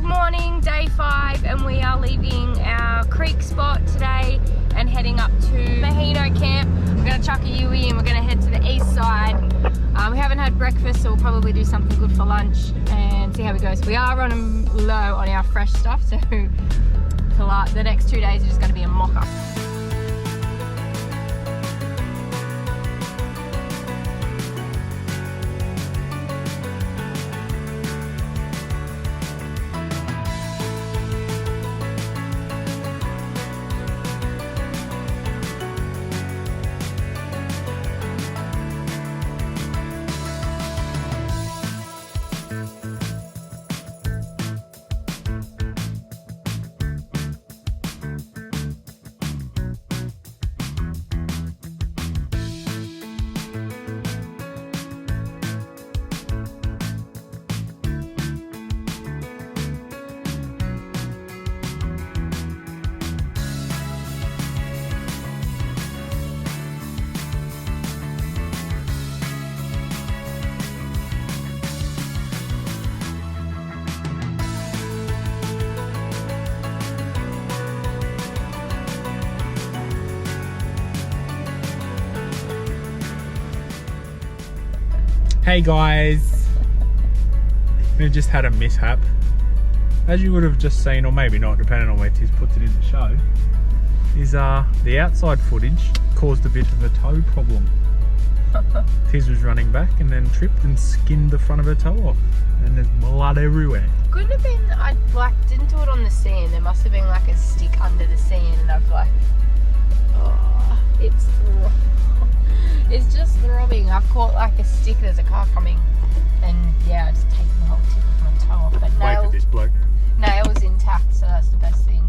morning, day 5, and we are leaving our creek spot today and heading up to Maheno camp. We're going to chuck a Yui and we're going to head to the east side. We haven't had breakfast, so we'll probably do something good for lunch and see how it goes. We are running low on our fresh stuff, so for the next 2 days it's just going to be a mock-up. Hey guys, we've just had a mishap. As you would have just seen, or maybe not, depending on where Tiz puts it in the show, is the outside footage caused a bit of a toe problem. Tiz was running back and then tripped and skinned the front of her toe off, and there's blood everywhere. Couldn't have been, I didn't do it on the sand. There must have been like a stick under the sand, and I've it's just throbbing. I've caught like a stick, there's a car coming, and yeah, I just taken the whole tip of my toe off. But Wait for this bloke. Nail was intact, so that's the best thing.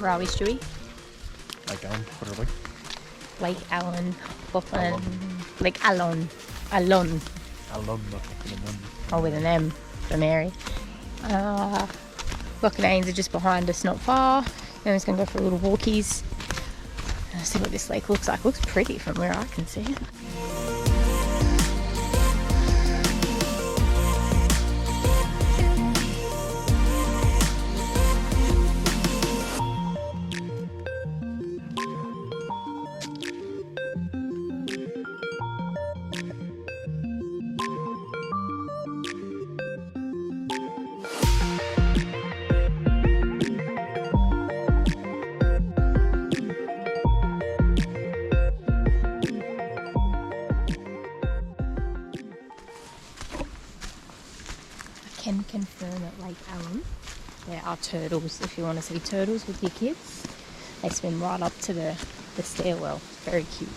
Where are we, Stewie? Lake Allen, what are we? Lake Allen, Buckland, Lake Allen. Allen. Allen, Oh, with an M for Mary. Lochnanes are just behind us, not far. I'm just going to go for a little walkies. See what this lake looks like. Looks pretty from where I can see it. Can confirm at Lake Allen there are turtles if you want to see turtles with your kids. They swim right up to the stairwell. Very cute.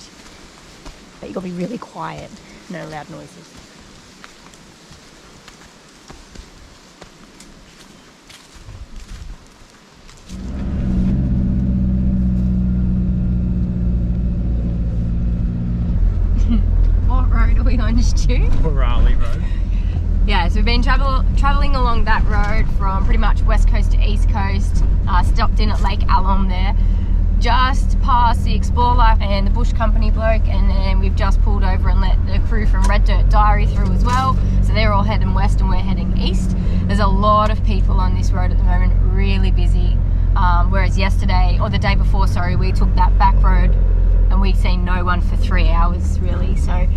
But you've got to be really quiet, no loud noises. What road are we on, Stu? Raleigh Road. Yeah, so we've been travelling along that road from pretty much west coast to east coast. Stopped in at Lake Allen there, just past the Explorer and the Bush Company bloke, and then we've just pulled over and let the crew from Red Dirt Diary through as well. So they're all heading west and we're heading east. There's a lot of people on this road at the moment, really busy. Whereas yesterday, or the day before, sorry, we took that back road and we'd seen no one for 3 hours really. So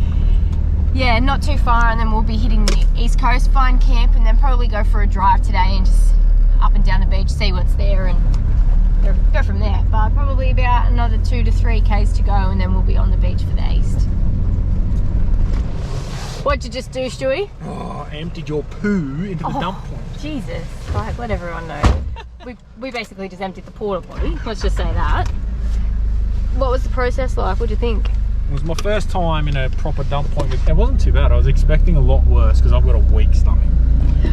yeah, not too far, and then we'll be hitting the east coast, find camp, and then probably go for a drive today and just up and down the beach, see what's there, and go from there. But probably about another 2 to 3 k's to go, and then we'll be on the beach for the east. What'd you just do, Stewie? Oh, I emptied your poo into the dump point. Jesus, like, let everyone know. we basically just emptied the porta potty, let's just say that. What was the process like? What'd you think? It was my first time in a proper dump point. It wasn't too bad. I was expecting a lot worse because I've got a weak stomach.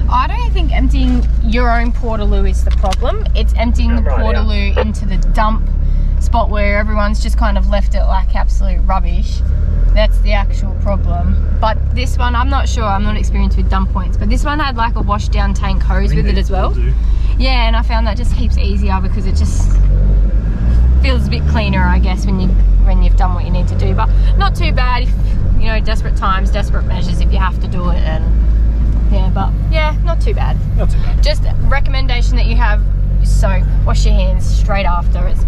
I don't think emptying your own portaloo is the problem. It's emptying the portaloo into the dump spot where everyone's just kind of left it like absolute rubbish. That's the actual problem. But this one, I'm not sure, I'm not experienced with dump points, but this one had like a wash down tank hose with it as well. Yeah, and I found that just heaps easier because it just feels a bit cleaner, I guess, when you've done what you need to do. But not too bad if, you know, desperate times, desperate measures if you have to do it. And yeah, but yeah, not too bad. Not too bad. Just a recommendation that you have soap. Wash your hands straight after. It's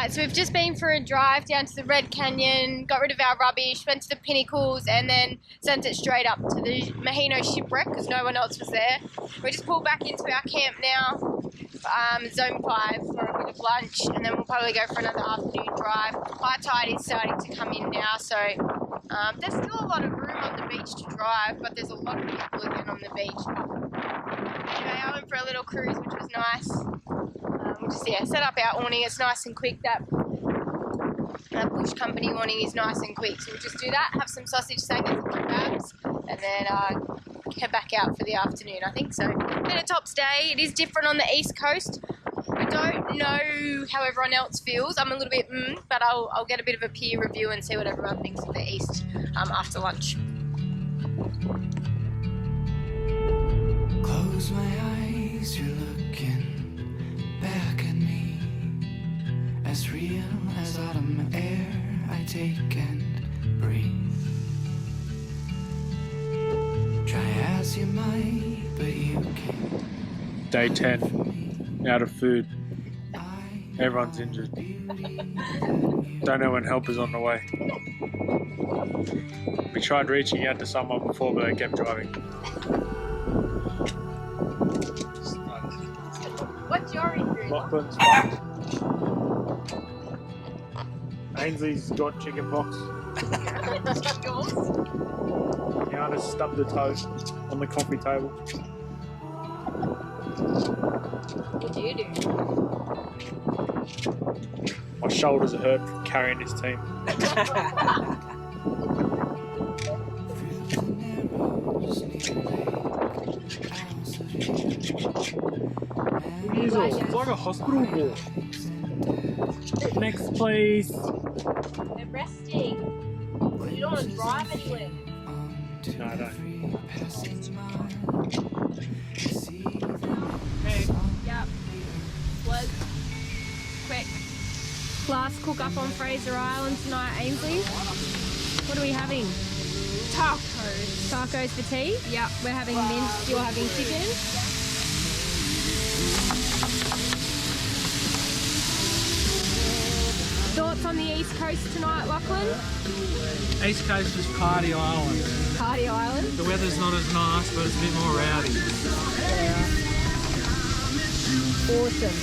so we've just been for a drive down to the Red Canyon, got rid of our rubbish, went to the Pinnacles, and then sent it straight up to the Maheno Shipwreck because no one else was there. We just pulled back into our camp now, Zone 5, for a bit of lunch, and then we'll probably go for another afternoon drive. High tide is starting to come in now, so there's still a lot of room on the beach to drive, but there's a lot of people again on the beach. Anyway, I went for a little cruise, which was nice. We'll just set up our awning. It's nice and quick. That bush company awning is nice and quick, so we'll just do that, have some sausage sangers and kebabs, and then head back out for the afternoon, I think. So been a tops day. It is different on the east coast. I don't know how everyone else feels. I'm a little bit but I'll get a bit of a peer review and see what everyone thinks of the east after lunch. Close my eyes, you're looking back at me, as real as autumn air I take and breathe. Try as you might, but you can't. Day 10, out of food. Everyone's injured. Don't know when help is on the way. We tried reaching out to someone before, but they kept driving. What's your injury? Lachlan's fucked. Ainsley's got chicken pox. Yours? Yana stubbed her toe on the coffee table. What do you do? My shoulders are hurt from carrying this team. It's like a hospital ward. Next, please. They're resting. You don't want to drive anywhere. No, I don't. Hey. Yep. Was quick. Last cook up on Fraser Island tonight, Ainsley. What are we having? Tacos. Tacos for tea? Yep. We're having mince. You're having chicken? on the east coast tonight, Lachlan? East Coast is Party Island. Party Island? The weather's not as nice, but it's a bit more rowdy. Yeah. Awesome.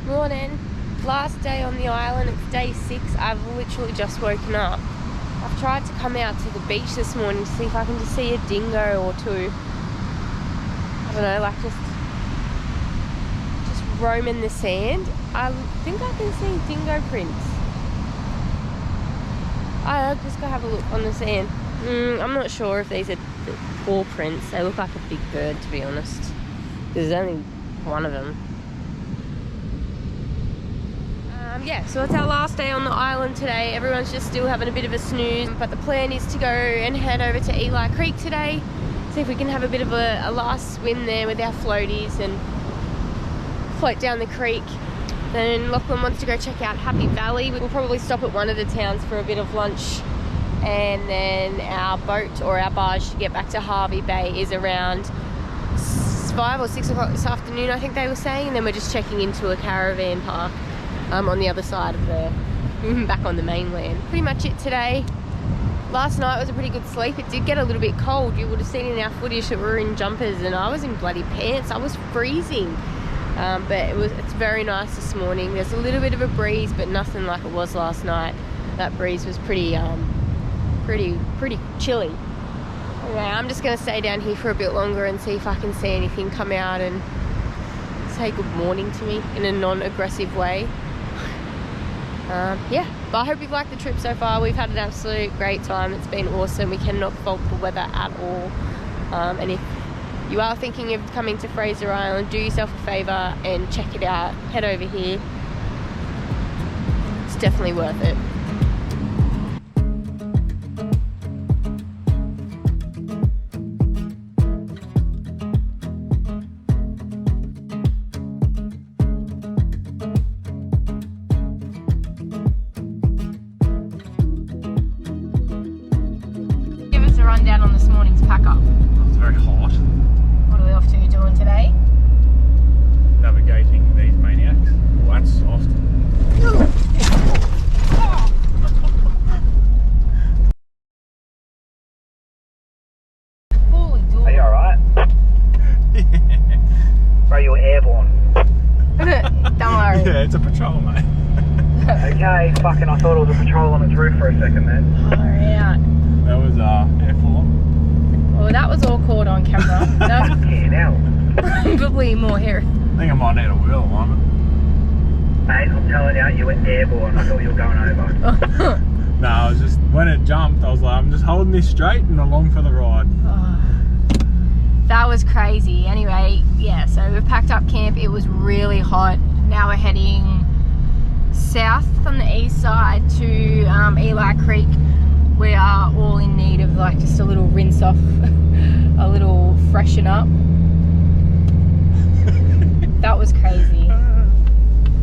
Morning. Last day on the island. It's day 6. I've literally just woken up. I've tried to come out to the beach this morning to see if I can just see a dingo or two. I don't know, like just roaming the sand. I think I've been seeing dingo prints. I'll just go have a look on the sand. I'm not sure if these are paw prints. They look like a big bird, to be honest. There's only one of them. Yeah, so it's our last day on the island today. Everyone's just still having a bit of a snooze, but the plan is to go and head over to Eli Creek today, see if we can have a bit of a last swim there with our floaties and float down the creek. Then Lachlan wants to go check out Happy Valley. We'll probably stop at one of the towns for a bit of lunch, and then our boat or our barge to get back to Hervey Bay is around 5 or 6 o'clock this afternoon, I think they were saying, and then we're just checking into a caravan park on the other side of the back on the mainland. Pretty much it today. Last night was a pretty good sleep. It did get a little bit cold. You would have seen in our footage that we were in jumpers and I was in bloody pants. I was freezing, but it's very nice this morning. There's a little bit of a breeze, but nothing like it was last night. That breeze was pretty chilly. Anyway, I'm just going to stay down here for a bit longer and see if I can see anything come out and say good morning to me in a non-aggressive way. Yeah, but I hope you've liked the trip so far. We've had an absolute great time. It's been awesome. We cannot fault the weather at all. And if you are thinking of coming to Fraser Island, do yourself a favour and check it out. Head over here. It's definitely worth it. Rundown on this morning's pack up. It's very hot. What are we off to doing today? Navigating these maniacs. Oh, that's soft. Holy dog. Are you alright? Bro, you're airborne. Don't worry. Yeah, it's a patrol, mate. Okay, fucking, I thought it was a patrol on its roof for a second then. Alright. That was Air Force. Well, that was all caught on camera. That was Fucking hell. probably more hair. I think I might need a wheel on Mate, I'm telling you, you were airborne. I thought you were going over. it. No, I was just, when it jumped, I was like, I'm just holding this straight and along for the ride. That was crazy. Anyway, yeah, so we've packed up camp. It was really hot. Now we're heading south on the east side to Eli Creek. We are all in need of like just a little rinse off, a little freshen up. That was crazy.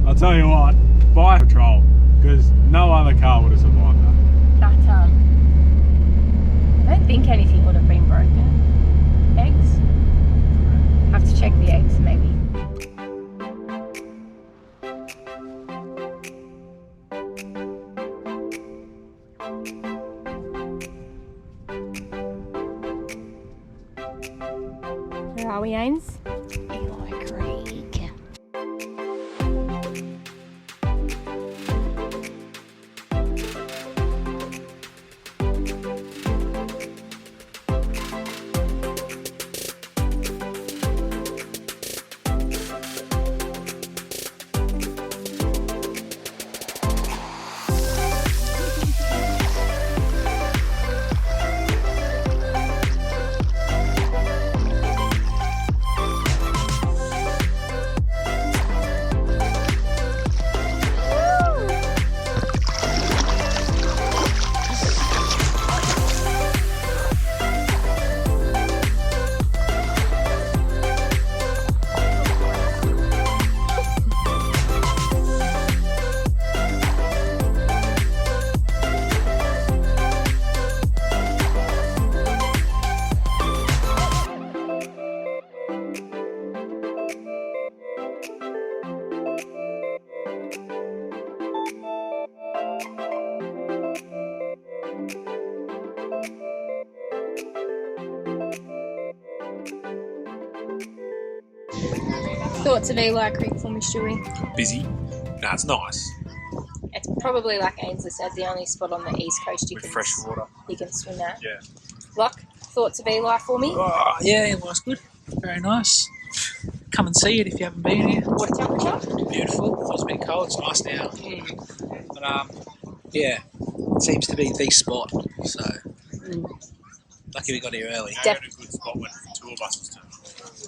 I'll tell you what, buy a patrol, because no other car would have survived that. That I don't think anything would have been broken. Eggs? Have to check the eggs maybe. Where are we, Ains? Eli Creek. Thoughts of Eli Creek for me, Stewie? Busy. No, it's nice. It's probably, like Ainsley said, the only spot on the east coast With fresh water. you can swim at. Yeah. Luck, thoughts of Eli for me? Oh, yeah, it was good. Very nice. Come and see it if you haven't been here. Water temperature? Beautiful. It was a bit cold. It's nice now. But yeah, it seems to be the spot. So lucky we got here early. A good spot when two of us was doing.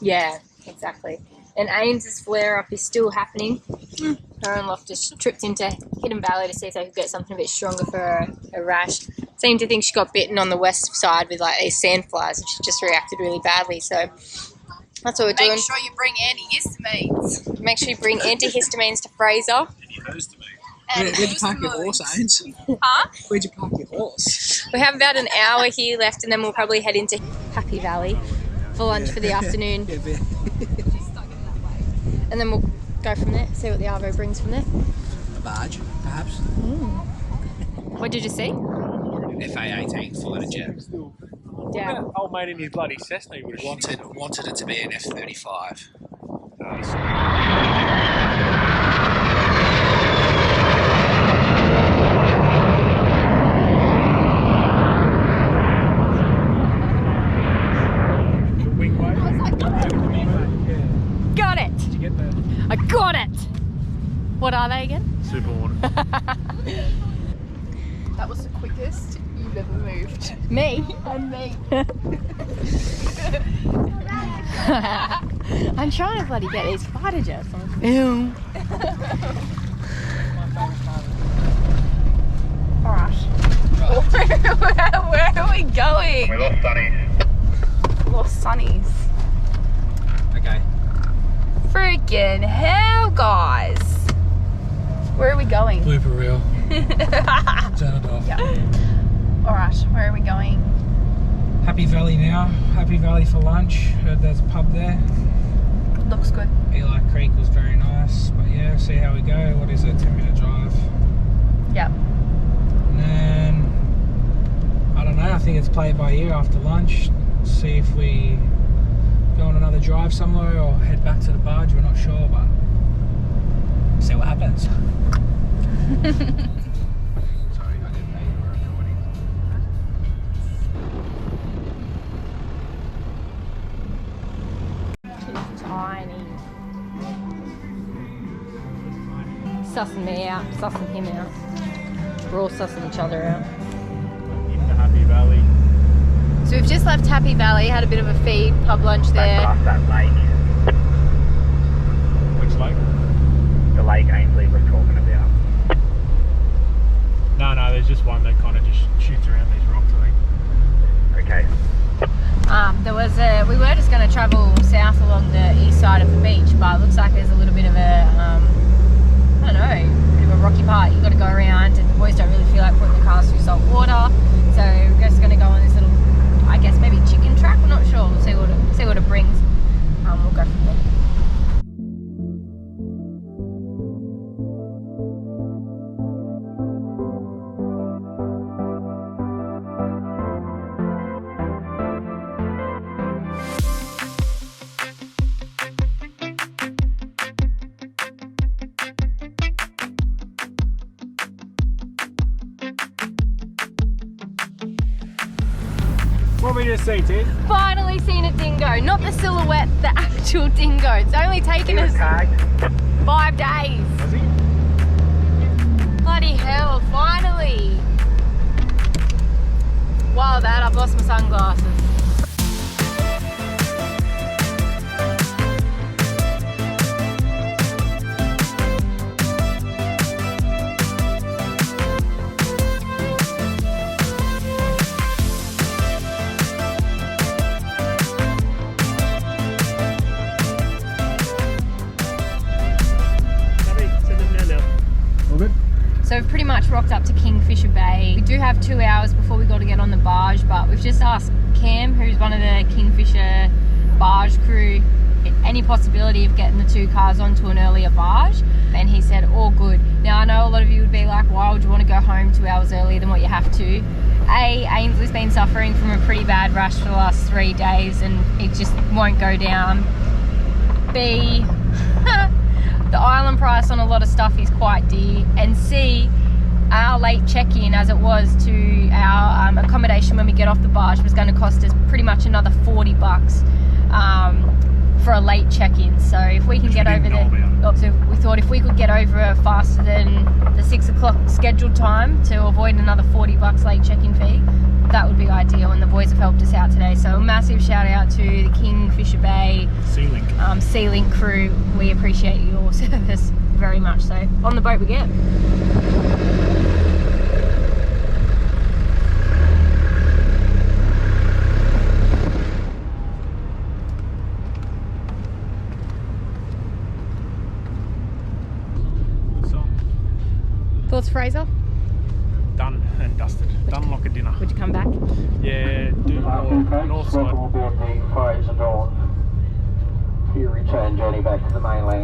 Yeah, exactly. And Ains' flare-up is still happening. Her and Loftus tripped into Hidden Valley to see if they could get something a bit stronger for her rash. Seemed to think she got bitten on the west side with like these sandflies, and she just reacted really badly. So that's what we're doing. Make sure you bring antihistamines. Make sure you bring antihistamines to Fraser. Where'd you park your horse, Ains? Huh? Where'd you park your horse? We have about an hour here left, and then we'll probably head into Happy Valley for lunch for the afternoon. And then we'll go from there, see what the Arvo brings from there. A barge, perhaps. What did you see? FA-18 fighter jet. Yeah. Old mate in his bloody Cessna he would have Wanted it to be an F-35. The wing wave. Got it! Did you get that? I got it! What are they again? Super water. That was the quickest you've ever moved. Me? And me. I'm trying to bloody get these fighter jets on. Ew. Alright. Where are we going? We lost Sunnies. Lost Sunnies. Okay. Freaking hell, guys. Where are we going? Blooper reel. Turn it off. Yeah. Alright, where are we going? Happy Valley now. Happy Valley for lunch. Heard there's a pub there. Looks good. Eli Creek was very nice. But yeah, see how we go. What is it? 10-minute drive. Yep. And then, I don't know, I think it's play it by ear after lunch. See if we go on another drive somewhere or head back to the barge. We're not sure, but see what happens. Sorry, I didn't know you were recording. Tiny. Sussing me out, sussing him out. We're all sussing each other out. Into Happy Valley. So we've just left Happy Valley, had a bit of a feed, pub lunch Back there. past that lake. Which lake? The lake Ainsley was talking about. No, there's just one that kind of just shoots around these rocks, I think. Okay. We were just going to travel south along the east side of the beach, but it looks like there's a little bit of a, I don't know, bit of a rocky part. You've got to go around, and the boys don't really feel like putting the cars through salt water, so we're just going to go on this little, I guess maybe chicken track. We're not sure. We'll see what it brings. We'll go from there. What we just see, Tid? Finally seen a dingo, not the silhouette, the actual dingo. It's only taken us Tagged. 5 days. Was he? Bloody hell, finally. While that, I've lost my sunglasses. All good? So we've pretty much rocked up to Kingfisher Bay. We do have 2 hours before we got to get on the barge, but we've just asked Cam, who's one of the Kingfisher barge crew, any possibility of getting the 2 cars onto an earlier barge, and he said all good. Now I know a lot of you would be like, why would you want to go home 2 hours earlier than what you have to? A, Ainsley's been suffering from a pretty bad rash for the last 3 days and it just won't go down. B, price on a lot of stuff is quite dear, and C, our late check-in as it was to our accommodation when we get off the barge was going to cost us pretty much another $40 for a late check-in. So if we can get over there, so we thought if we could get over faster than the 6 o'clock scheduled time to avoid another $40 late check-in fee, that would be ideal, and the boys have helped us out today. So a massive shout out to the Kingfisher Bay Sea-Link crew. We appreciate your service very much. So on the boat we get. Thoughts, Fraser? Done and dusted. Done like a dinner. Would you come back? Yeah, do north side. Welcome aboard the Fraser Dawn. For your return journey back to the mainland.